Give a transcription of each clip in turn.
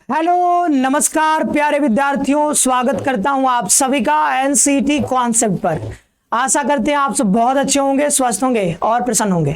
Hello नमस्कार प्यारे विद्यार्थियों, स्वागत करता हूं आप सभी का एनसीईटी कॉन्सेप्ट पर। आशा करते हैं आप सब बहुत अच्छे होंगे, स्वस्थ होंगे और प्रसन्न होंगे।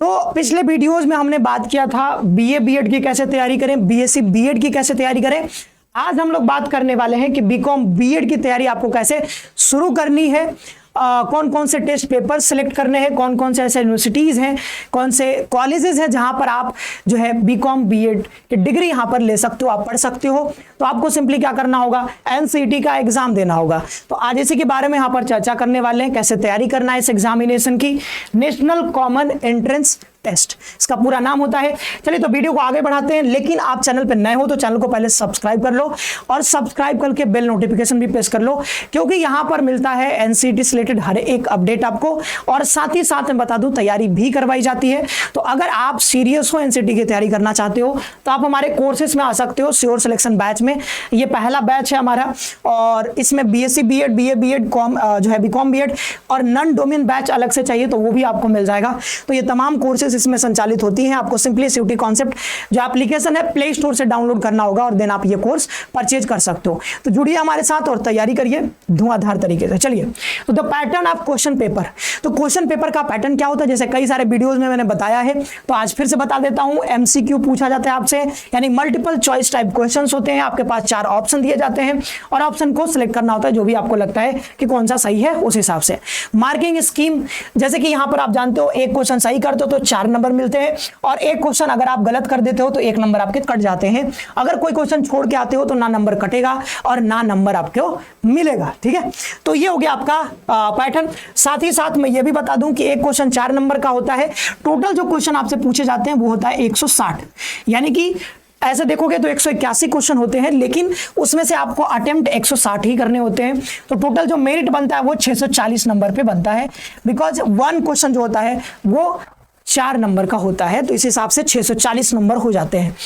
तो पिछले वीडियोस में हमने बात किया था बीए बीएड की कैसे तैयारी करें, बीएससी बीएड की कैसे तैयारी करें। आज हम लोग बात करने वाले हैं कि बीकॉम बीएड की तैयारी आपको कैसे शुरू करनी है, कौन कौन से टेस्ट पेपर सिलेक्ट करने हैं, कौन कौन से ऐसे यूनिवर्सिटीज़ हैं, कौन से कॉलेजेस हैं जहां पर आप जो है बीकॉम बीएड की डिग्री यहां पर ले सकते हो, आप पढ़ सकते हो। तो आपको सिंपली क्या करना होगा, एनसीईटी का एग्जाम देना होगा। तो आज इसी के बारे में यहां पर चर्चा करने वाले हैं, कैसे तैयारी करना है इस एग्जामिनेशन की। नेशनल कॉमन एंट्रेंस टेस्ट इसका पूरा नाम होता है। चलिए तो वीडियो को आगे बढ़ाते हैं, लेकिन आप चैनल पर नए हो तो चैनल को पहले सब्सक्राइब कर लो और सब्सक्राइब करके बेल नोटिफिकेशन भी प्रेस कर लो, क्योंकि यहां पर मिलता है एनसीईटी से रिलेटेड हर एक अपडेट आपको। और साथ ही साथ मैं बता दूं, तैयारी भी करवाई जाती है। तो अगर आप सीरियस हो, एनसीईटी की तैयारी करना चाहते हो, तो आप हमारे कोर्सेज में आ सकते हो। श्योर सिलेक्शन बैच में ये पहला बैच है हमारा, और इसमें बीएससी बीएड, बीए बीएड, जो है बीकॉम बीएड और नॉन डोमेन बैच अलग से चाहिए तो वो भी आपको मिल जाएगा। तो ये तमाम कोर्सेज इसमें संचालित होती हैं। आपको सिंपली सीयूटी कॉन्सेप्ट जो एप्लीकेशन है प्ले स्टोर से डाउनलोड करना होगा और देन आप ये कोर्स परचेज कर सकते हो। तो जुड़िए हमारे साथ और तैयारी करिए धुआंधार तरीके से। चलिए तो the pattern of question paper. तो क्वेश्चन पेपर का पैटर्न क्या होता है, जैसे कई सारे वीडियोस में मैंने बताया है, तो आज फिर से बता देता हूं। एमसीक्यू पूछा जाता है आपसे, यानी मल्टीपल चॉइस टाइप क्वेश्चंस होते हैं। आपके पास 4 ऑप्शन दिए जाते हैं और ऑप्शन को सिलेक्ट करना होता है जो भी आपको लगता है कि कौन सा सही है उस हिसाब से। मार्किंग स्कीम, जैसे कि यहां पर आप जानते हो, एक क्वेश्चन सही करते हो तो 4 नंबर मिलते हैं, और एक क्वेश्चन अगर आप गलत कर देते हो तो 1 नंबर आपके कट जाते हैं। अगर कोई क्वेश्चन छोड़ के आते हो तो ना नंबर कटेगा और ना नंबर आपको मिलेगा। ठीक है, तो ये हो गया आपका पैटर्न। साथ ही साथ मैं ये भी बता दूं कि एक क्वेश्चन 4 नंबर का होता है। टोटल जो क्वेश्चन आपसे पूछे जाते हैं वो होता है 160, यानी कि ऐसे देखोगे तो 181 क्वेश्चन होते हैं, लेकिन उसमें से आपको अटेम्प्ट 160 ही करने होते हैं। तो टोटल जो मेरिट बनता है वो 640 नंबर पे बनता है, बिकॉज 1 क्वेश्चन जो होता है वो 4 नंबर का होता है। तो इस हिसाब से 640 नंबर हो जाते हैं।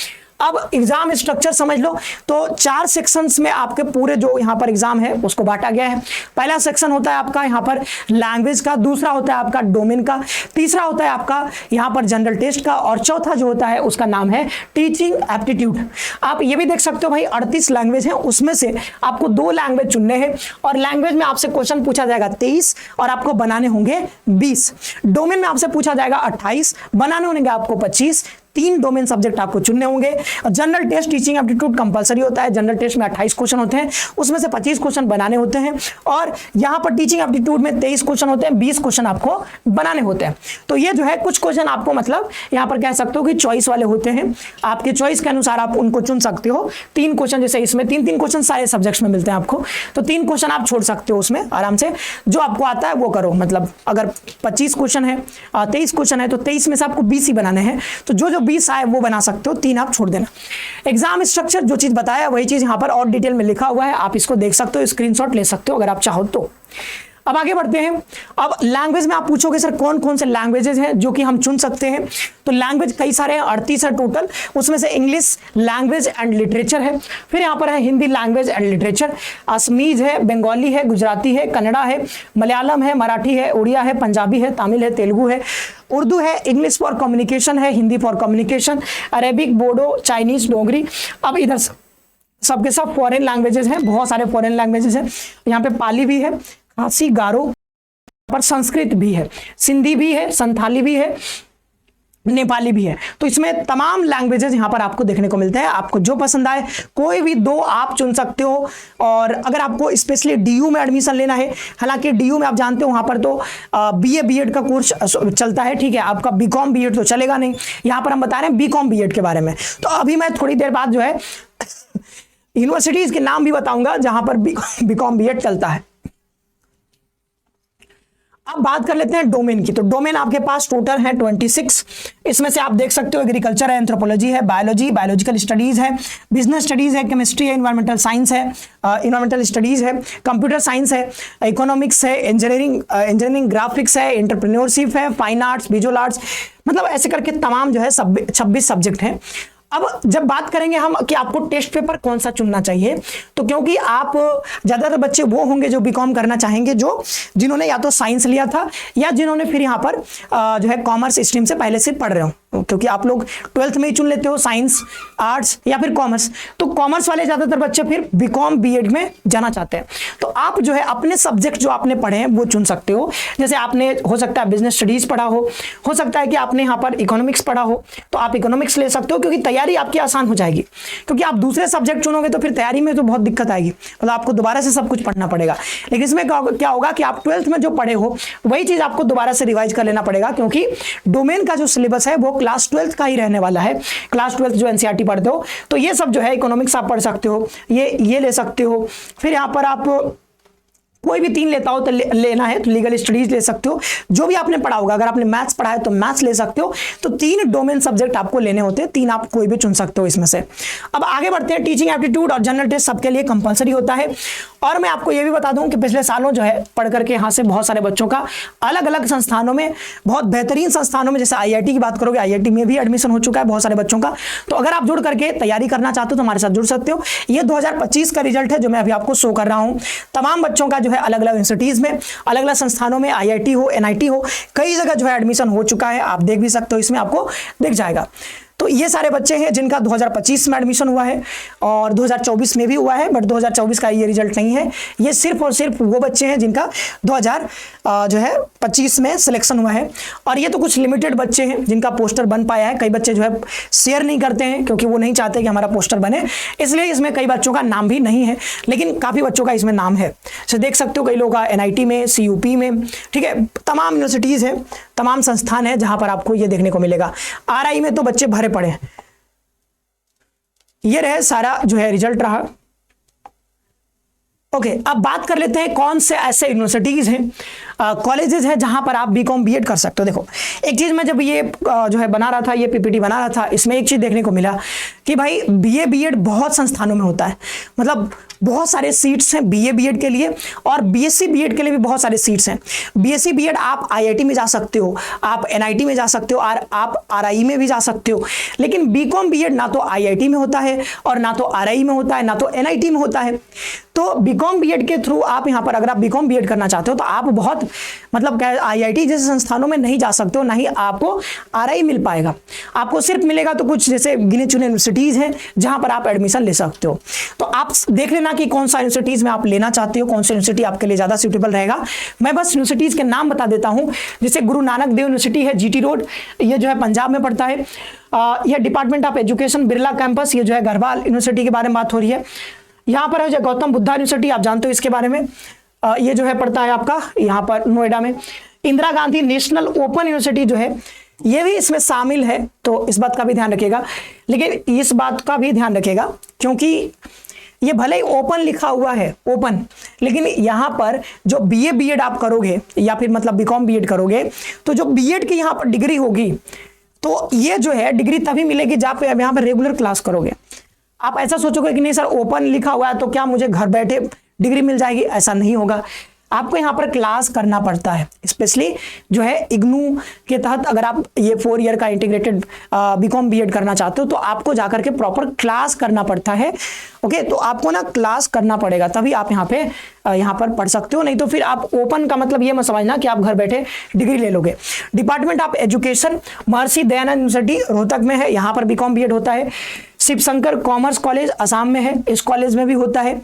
अब एग्जाम स्ट्रक्चर समझ लो। तो 4 सेक्शंस में आपके पूरे जो यहाँ पर एग्जाम है उसको बांटा गया है। पहला सेक्शन होता है आपका यहाँ पर लैंग्वेज का, दूसरा होता है आपका डोमेन का, तीसरा होता है आपका यहाँ पर जनरल टेस्ट का, और चौथा जो होता है उसका नाम है टीचिंग एप्टीट्यूड। आप ये भी देख सकते हो भाई, 38 लैंग्वेज है, उसमें से आपको 2 लैंग्वेज चुनने हैं, और लैंग्वेज में आपसे क्वेश्चन पूछा जाएगा 23 और आपको बनाने होंगे 20। डोमेन में आपसे पूछा जाएगा 28, बनाने होंगे आपको 25। 3 डोमेन सब्जेक्ट आपको चुनने होंगे। और general test teaching aptitude compulsory होता है। जनरल टेस्ट में 28 क्वेश्चन होते हैं, उसमें से 25 क्वेश्चन बनाने होते हैं, और यहाँ पर टीचिंग एप्टीट्यूड में 23 क्वेश्चन होते हैं, 20 क्वेश्चन आपको बनाने होते हैं। तो ये जो है कुछ क्वेश्चन आपको मतलब यहाँ पर कह सकते हो कि चॉइस वाले होते हैं, आपके चॉइस के अनुसार आप उनको चुन सकते हो। 3 क्वेश्चन, जैसे इसमें 3-3 क्वेश्चन सारे सब्जेक्ट्स में मिलते हैं आपको, तो 3 क्वेश्चन आप छोड़ सकते हो उसमें आराम से। जो आपको आता है वो करो, मतलब अगर 25 क्वेश्चन है, 23 क्वेश्चन है, तो 23 में से आपको 20 ही बनाने हैं। तो जो 20 आए वो बना सकते हो, 3 आप छोड़ देना। एग्जाम स्ट्रक्चर जो चीज बताया वही चीज यहां पर और डिटेल में लिखा हुआ है, आप इसको देख सकते हो, स्क्रीनशॉट ले सकते हो अगर आप चाहो तो। अब आगे बढ़ते हैं। अब लैंग्वेज में आप पूछोगे सर कौन कौन से लैंग्वेजेस हैं जो कि हम चुन सकते हैं। तो लैंग्वेज कई सारे हैं, 38 है टोटल, उसमें से इंग्लिश लैंग्वेज एंड लिटरेचर है, फिर यहाँ पर है Hindi language and literature, Assamese है, बंगाली है, गुजराती है, कन्नड़ा है, मलयालम है, मराठी है, उड़िया है, पंजाबी है, तमिल है, तेलुगु है, उर्दू है, इंग्लिश फॉर कम्युनिकेशन है, Hindi for communication, Arabic, Bodo, Chinese, Dogri. अब इधर सबके सब फॉरेन लैंग्वेजेस हैं, बहुत सारे फॉरेन लैंग्वेजेस हैं। यहाँ पे पाली भी है, खासी, गारो, पर संस्कृत भी है, सिंधी भी है, संथाली भी है, नेपाली भी है। तो इसमें तमाम लैंग्वेजेस यहाँ पर आपको देखने को मिलते हैं। आपको जो पसंद आए कोई भी 2 आप चुन सकते हो। और अगर आपको स्पेशली डीयू में एडमिशन लेना है, हालांकि डीयू में आप जानते हो वहाँ पर तो बीए बीएड का कोर्स चलता है, ठीक है, आपका बीकॉम बीएड तो चलेगा नहीं। यहाँ पर हम बता रहे हैं बीकॉम बीएड के बारे में। तो अभी मैं थोड़ी देर बाद जो है यूनिवर्सिटीज के नाम भी बताऊंगा जहां पर बीकॉम बीएड चलता है। अब बात कर लेते हैं डोमेन की। तो डोमेन आपके पास टोटल है 26। इसमें से आप देख सकते हो एग्रीकल्चर है, एंथ्रोपोलॉजी है, बायोलॉजी, बायोलॉजिकल स्टडीज है, बिजनेस स्टडीज है, केमिस्ट्री है, इन्वायरमेंटल साइंस है, इन्वायरमेंटल स्टडीज है, कंप्यूटर साइंस है, इकोनॉमिक्स है, इंजीनियरिंग ग्राफिक्स है, एंटरप्रेन्योरशिप है, फाइन आर्ट्स, विजुअल आर्ट्स, मतलब ऐसे करके तमाम जो है 26 सब्जेक्ट हैं। अब जब बात करेंगे हम कि आपको टेस्ट पेपर कौन सा चुनना चाहिए, तो क्योंकि आप ज्यादातर बच्चे वो होंगे जो बीकॉम करना चाहेंगे, जो जिन्होंने या तो साइंस लिया था या जिन्होंने फिर यहाँ पर जो है कॉमर्स स्ट्रीम से पहले से पढ़ रहे हो, क्योंकि आप लोग 12th में ही चुन लेते हो साइंस, आर्ट्स या फिर कॉमर्स, तो कॉमर्स वाले ज्यादातर बच्चे फिर बीकॉम बीएड में जाना चाहते हैं। तो आप जो है अपने सब्जेक्ट जो आपने पढ़े हैं वो चुन सकते हो। जैसे आपने हो सकता है बिजनेस स्टडीज पढ़ा हो सकता है कि आपने यहाँ पर इकोनॉमिक्स पढ़ा हो, तो आप इकोनॉमिक्स ले सकते हो, क्योंकि तैयारी आपकी आसान हो जाएगी। क्योंकि आप दूसरे सब्जेक्ट चुनोगे तो फिर तैयारी में तो बहुत दिक्कत आएगी, मतलब आपको दोबारा से सब कुछ पढ़ना पड़ेगा। लेकिन इसमें क्या होगा कि आप 12th में जो पढ़े हो वही चीज आपको दोबारा से रिवाइज कर लेना पड़ेगा, क्योंकि डोमेन का जो सिलेबस है वो क्लास 12th का ही रहने वाला है। क्लास 12th जो एनसीईआरटी पढ़ते हो तो ये सब जो है इकोनॉमिक्स आप पढ़ सकते हो, ये ले सकते हो। फिर यहाँ पर आप कोई भी 3 लेता हो तो लेना है तो लीगल स्टडीज ले सकते हो। जो भी आपने पढ़ा होगा, अगर आपने मैथ्स पढ़ा है तो मैथ्स ले सकते हो। तो 3 डोमेन सब्जेक्ट आपको लेने होते हैं, 3 आप कोई भी चुन सकते हो इसमें से। अब आगे बढ़ते हैं। टीचिंग एप्टीट्यूड और जनरल टेस्ट सबके लिए कंपलसरी होता है। और मैं आपको ये भी बता दूं कि पिछले सालों जो है पढ़ करके यहाँ से बहुत सारे बच्चों का अलग अलग संस्थानों में, बहुत बेहतरीन संस्थानों में, जैसे IIT की बात करोगे, IIT में भी एडमिशन हो चुका है बहुत सारे बच्चों का। तो अगर आप जुड़ करके तैयारी करना चाहते हो तो हमारे साथ जुड़ सकते हो। ये 2025 का रिजल्ट है जो मैं अभी आपको शो कर रहा हूँ। तमाम बच्चों का जो है अलग अलग इंस्टीट्यूट में, अलग अलग संस्थानों में, IIT हो, NIT हो, कई जगह जो है एडमिशन हो चुका है। आप देख भी सकते हो, इसमें आपको दिख जाएगा। तो ये सारे बच्चे हैं जिनका 2025 में एडमिशन हुआ है और 2024 में भी हुआ है, बट 2024 का ये रिजल्ट नहीं है। ये सिर्फ और सिर्फ वो बच्चे हैं जिनका 2025 में सिलेक्शन हुआ है। और ये तो कुछ लिमिटेड बच्चे हैं जिनका पोस्टर बन पाया है। कई बच्चे जो है शेयर नहीं करते हैं क्योंकि वो नहीं चाहते कि हमारा पोस्टर बने, इसलिए इसमें कई बच्चों का नाम भी नहीं है, लेकिन काफ़ी बच्चों का इसमें नाम है। तो देख सकते हो कई लोगों का NIT में, CUP में, ठीक है, तमाम यूनिवर्सिटीज़ हैं, तमाम संस्थान है जहां पर आपको ये देखने को मिलेगा। RI में तो बच्चे भरे पड़े हैं। ये रहे सारा जो है रिजल्ट रहा। ओके, अब बात कर लेते हैं कौन से ऐसे यूनिवर्सिटीज हैं, कॉलेजेस हैं जहां पर आप बीकॉम बीएड कर सकते हो। देखो, एक चीज मैं जब ये जो है बना रहा था, ये PPT बना रहा था, इसमें एक चीज देखने को मिला कि भाई BA BEd बहुत संस्थानों में होता है, मतलब बहुत सारे सीट्स हैं BA BEd के लिए, और BSc BEd के लिए भी बहुत सारे सीट्स हैं। BSc BEd आप IIT में जा सकते हो, आप NIT में जा सकते हो, और आप RI में भी जा सकते हो। लेकिन बीकॉम बीएड ना तो IIT में होता है, और ना तो RI में होता है, ना तो NIT में होता है। तो बीकॉम बीएड के थ्रू आप यहाँ पर अगर आप बीकॉम बीएड करना चाहते हो तो आप बहुत मतलब IIT जैसे संस्थानों में नहीं जा सकते हो, ना ही आपको RI मिल पाएगा। आपको सिर्फ मिलेगा तो कुछ जैसे गिने चुने यूनिवर्सिटीज हैं जहां पर आप एडमिशन ले सकते हो। तो आप देख लेना कि कौन सा यूनिवर्सिटीज में आप लेना चाहते हो, कौन सा यूनिवर्सिटी आपके लिए ज्यादा सूटेबल रहेगा। मैं बस यूनिवर्सिटीज के नाम बता देता हूं। जैसे गुरु नानक देव यूनिवर्सिटी है, GT रोड, ये जो है पंजाब में पड़ता है। यह department of education Birla campus, ये जो है गढ़वाल यूनिवर्सिटी के बारे में बात हो रही है। यहाँ पर है जो गौतम बुद्धा यूनिवर्सिटी, आप जानते हो इसके बारे में, ये जो है पड़ता है आपका यहाँ पर नोएडा में। Indira Gandhi national open university जो है ये भी इसमें शामिल है, तो इस बात का भी ध्यान रखिएगा। लेकिन इस बात का भी ध्यान रखिएगा क्योंकि ये भले ही ओपन लिखा हुआ है, ओपन, लेकिन यहाँ पर जो BA BEd आप करोगे या फिर मतलब बीकॉम बीएड करोगे तो जो बीएड की यहाँ पर डिग्री होगी तो ये जो है डिग्री तभी मिलेगी जब आप यहाँ पर रेगुलर क्लास करोगे। आप ऐसा सोचोगे कि नहीं सर ओपन लिखा हुआ है तो क्या मुझे घर बैठे डिग्री मिल जाएगी, ऐसा नहीं होगा। आपको यहाँ पर क्लास करना पड़ता है, स्पेशली जो है इग्नू के तहत अगर आप ये 4 ईयर का इंटीग्रेटेड बीकॉम बीएड करना चाहते हो तो आपको जाकर के प्रॉपर क्लास करना पड़ता है। ओके, तो आपको ना क्लास करना पड़ेगा तभी आप यहाँ पर पढ़ सकते हो, नहीं तो फिर आप ओपन का मतलब ये मत समझना कि आप घर बैठे डिग्री ले लोगे। Department of education Maharshi Dayanand university Rohtak में है, यहाँ पर बीकॉम बीएड होता है। शिव शंकर कॉमर्स कॉलेज असम में है, इस कॉलेज में भी होता है।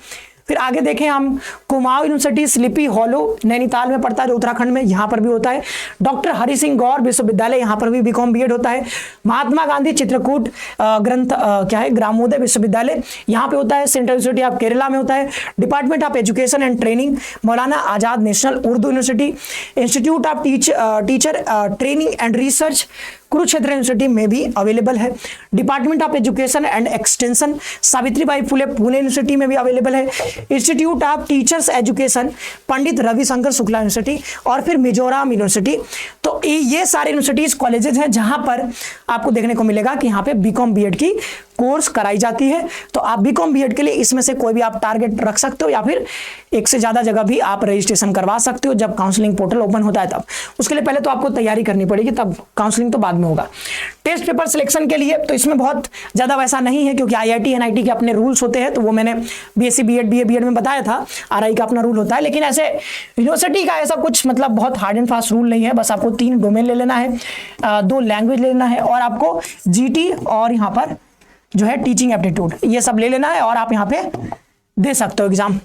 फिर आगे देखें हम, Kumaon university sleepy hollow Nainital में पड़ता है जो उत्तराखंड में, यहाँ पर भी होता है। डॉक्टर हरि सिंह गौर विश्वविद्यालय, यहाँ पर भी बीकॉम बीएड होता है। महात्मा गांधी चित्रकूट ग्रामोदय विश्वविद्यालय, यहाँ पे होता है। सेंट्रल यूनिवर्सिटी ऑफ केरला में होता है। Department of education and training Maulana Azad national Urdu university. Institute of teacher training and research Kurukshetra university में भी अवेलेबल है। Department of education and extension Savitribai Phule Pune university में भी अवेलेबल है। Institute of teachers education Pandit Ravishankar Shukla university, और फिर मिजोरम यूनिवर्सिटी। तो ये सारे यूनिवर्सिटीज कॉलेजेस हैं जहां पर आपको देखने को मिलेगा कि यहाँ पे बीकॉम बीएड की कोर्स कराई जाती है। तो आप बीकॉम बीएड के लिए इसमें से कोई भी आप टारगेट रख सकते हो, या फिर एक से ज्यादा जगह भी आप रजिस्ट्रेशन करवा सकते हो जब काउंसलिंग पोर्टल ओपन होता है तब। उसके लिए पहले तो आपको तैयारी करनी पड़ेगी, तब काउंसलिंग तो बाद में में होगा। टेस्ट पेपर सिलेक्शन के लिए तो इसमें बहुत ज़्यादा वैसा नहीं है, क्योंकि IIT NIT के अपने रूल्स होते हैं, तो वो मैंने BSc BEd BA BEd में बताया था, RI का अपना रूल होता है। लेकिन ऐसे यूनिवर्सिटी का ऐसा कुछ मतलब बहुत हार्ड एंड फास्ट रूल नहीं है। बस आपको 3 डोमेन ले लेना है, 2 लैंग्वेज ले लेना है, और आपको GT और यहाँ पर जो है टीचिंग एप्टीट्यूड, ये सब ले लेना है, और आप यहाँ पे दे सकते हो एग्जाम।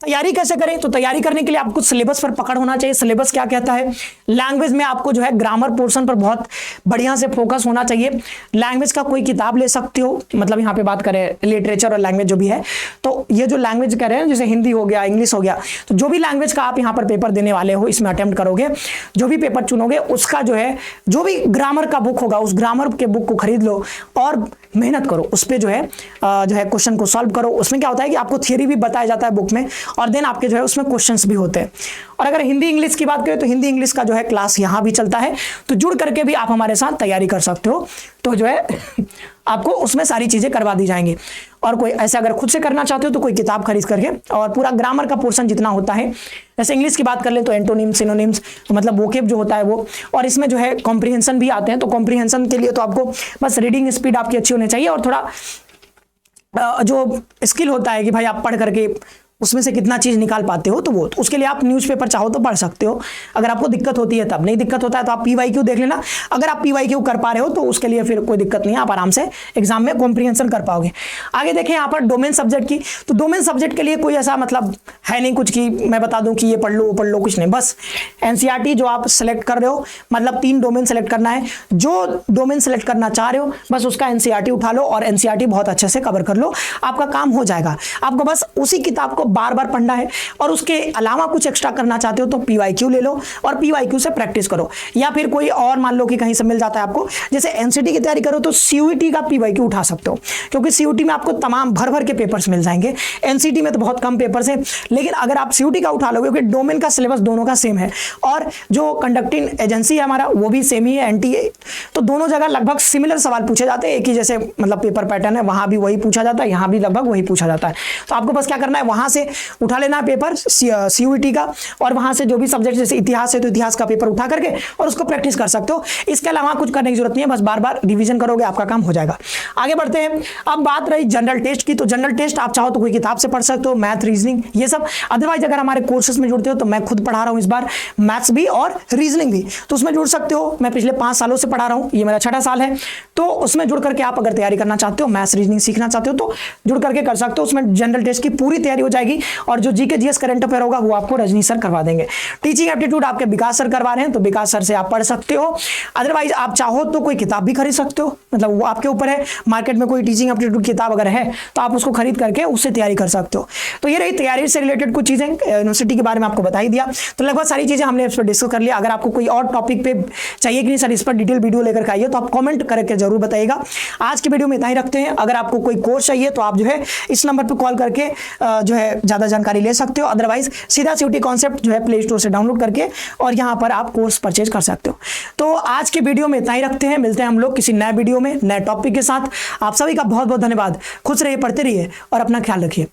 तैयारी कैसे करें? तो तैयारी करने के लिए आपको सिलेबस पर पकड़ होना चाहिए। सिलेबस क्या कहता है? लैंग्वेज में आपको जो है ग्रामर पोर्शन पर बहुत बढ़िया से फोकस होना चाहिए। लैंग्वेज का कोई किताब ले सकते हो, मतलब यहाँ पे बात करें लिटरेचर और लैंग्वेज जो भी है, तो ये जो लैंग्वेज कह रहे हैं जैसे हिंदी हो गया, इंग्लिश हो गया, तो जो भी लैंग्वेज का आप यहाँ पर पेपर देने वाले हो, इसमें अटेम्प्ट करोगे, जो भी पेपर चुनोगे, उसका जो है जो भी ग्रामर का बुक होगा, उस ग्रामर के बुक को खरीद लो और मेहनत करो उस पर, जो है क्वेश्चन को सॉल्व करो। उसमें क्या होता है कि आपको थियरी भी बताया जाता है बुक में, और देन आपके जो है उसमें क्वेश्चंस भी होते हैं। और अगर हिंदी इंग्लिश की बात करें तो हिंदी इंग्लिश का जो है क्लास यहाँ भी चलता है, तो जुड़ करके भी आप हमारे साथ तैयारी कर सकते हो, तो जो है आपको उसमें सारी चीजें करवा दी जाएंगी। और कोई ऐसे अगर खुद से करना चाहते हो तो कोई किताब खरीद करके, और पूरा ग्रामर का पोर्शन जितना होता है, जैसे इंग्लिश की बात कर ले तो एंटोनिम सिनोनिम्स, तो मतलब वोकेब जो होता है वो, और इसमें जो है कॉम्प्रिहेंशन भी आते हैं। तो कॉम्प्रिहेंशन के लिए तो आपको बस रीडिंग स्पीड आपकी अच्छी होनी चाहिए, और थोड़ा जो स्किल होता है कि भाई आप पढ़ करके उसमें से कितना चीज निकाल पाते हो, तो वो तो उसके लिए आप न्यूज़पेपर चाहो तो पढ़ सकते हो। अगर आपको दिक्कत होती है तब, नहीं दिक्कत होता है तो आप PYQ देख लेना। अगर आप PYQ कर पा रहे हो तो उसके लिए फिर कोई दिक्कत नहीं है, आप आराम से एग्जाम में कॉम्प्रिहेंशन कर पाओगे। आगे देखें यहाँ पर डोमेन सब्जेक्ट की, तो डोमेन सब्जेक्ट के लिए कोई ऐसा मतलब है नहीं कुछ कि मैं बता दूं कि ये पढ़ लो वो पढ़ लो, कुछ नहीं। बस NCERT जो आप सेलेक्ट कर रहे हो, मतलब 3 डोमेन सेलेक्ट करना है, जो डोमेन सेलेक्ट करना चाह रहे हो बस उसका NCERT उठा लो और NCERT बहुत अच्छे से कवर कर लो, आपका काम हो जाएगा। आपको बस उसी किताब को बार बार पढ़ना है, और उसके अलावा कुछ एक्स्ट्रा करना चाहते हो तो PYQ ले लो और PYQ से प्रैक्टिस करो। या फिर कोई और मान लो कि कहीं से मिल जाता है आपको, जैसे NCT की तैयारी करो तो CUET का PYQ उठा सकते हो, क्योंकि CUET में आपको तमाम भर भर के पेपर्स मिल जाएंगे। NCT में तो बहुत कम पेपर्स हैं, लेकिन अगर आप CUET का उठा लोगे, क्योंकि डोमेन का सिलेबस दोनों का सेम है, और जो कंडक्टिंग एजेंसी है हमारा वो भी सेम ही है, NTA, तो दोनों जगह लगभग सिमिलर सवाल पूछे जाते हैं। एक ही जैसे मतलब पेपर पैटर्न है, वहां भी वही पूछा जाता है, यहाँ भी लगभग वही पूछा जाता है। तो आपको बस क्या करना है, वहां से उठा लेना पेपर CUET का, और वहां से जो भी सब्जेक्ट जैसे इतिहास है तो इतिहास का पेपर उठा करके और उसको प्रैक्टिस कर सकते हो। इसके अलावा कुछ करने की जरूरत नहीं है, बस बार बार रिवीजन करोगे आपका काम हो जाएगा। आगे बढ़ते हैं। अब बात रही जनरल टेस्ट की, तो जनरल टेस्ट आप चाहो तो कोई किताब से पढ़ सकते हो, मैथ रीजनिंग ये सब। अदरवाइज अगर हमारे कोर्सेज में जुड़ते हो तो मैं खुद पढ़ा रहा हूँ इस बार मैथ्स भी और रीजनिंग भी, तो उसमें जुड़ सकते हो। मैं पिछले 5 सालों से पढ़ा रहा हूँ, ये मेरा 6ठा साल है, तो उसमें जुड़ करके आप अगर तैयारी करना चाहते हो, मैथ्स रीजनिंग सीखना चाहते हो तो जुड़ करके कर सकते हो। उसमें जनरल टेस्ट की पूरी तैयारी हो जाएगी, और जो GK GS करंट अफेयर होगा वो आपको रजनी सर करवा देंगे। टीचिंग एप्टीट्यूड आपके विकास सर करवा रहे हैं, तो विकास सर से आप पढ़ सकते हो। अदरवाइज आप चाहो तो कोई किताब भी खरीद सकते हो, मतलब वो आपके ऊपर है। मार्केट में कोई टीचिंग एप्टीट्यूड किताब अगर है तो आप उसको खरीद करके उससे तैयारी कर सकते हो। तो ये रही तैयारी से रिलेटेड कुछ चीजें, यूनिवर्सिटी के बारे में आपको बता ही दिया। तो लगभग सारी चीजें हमने इस पर डिस्कस कर लिया। अगर आपको कोई और टॉपिक पे चाहिए कि नहीं सर इस पर डिटेल वीडियो लेकर आइए, तो आप कमेंट करके जरूर बताइएगा। आज की वीडियो में इतना ही रखते हैं। अगर आपको कोई कोर्स चाहिए तो आप जो है इस नंबर पर कॉल करके जो है ज्यादा जानकारी ले सकते हो। अदरवाइज सीधा CUET कॉन्सेप्ट जो है प्ले स्टोर से डाउनलोड करके और यहाँ पर आप कोर्स परचेज कर सकते हो। तो आज के वीडियो में इतना ही रखते हैं, मिलते हैं हम लोग किसी नए वीडियो में नए टॉपिक के साथ। आप सभी का बहुत बहुत धन्यवाद। खुश रहिए, पढ़ते रहिए और अपना ख्याल रखिए।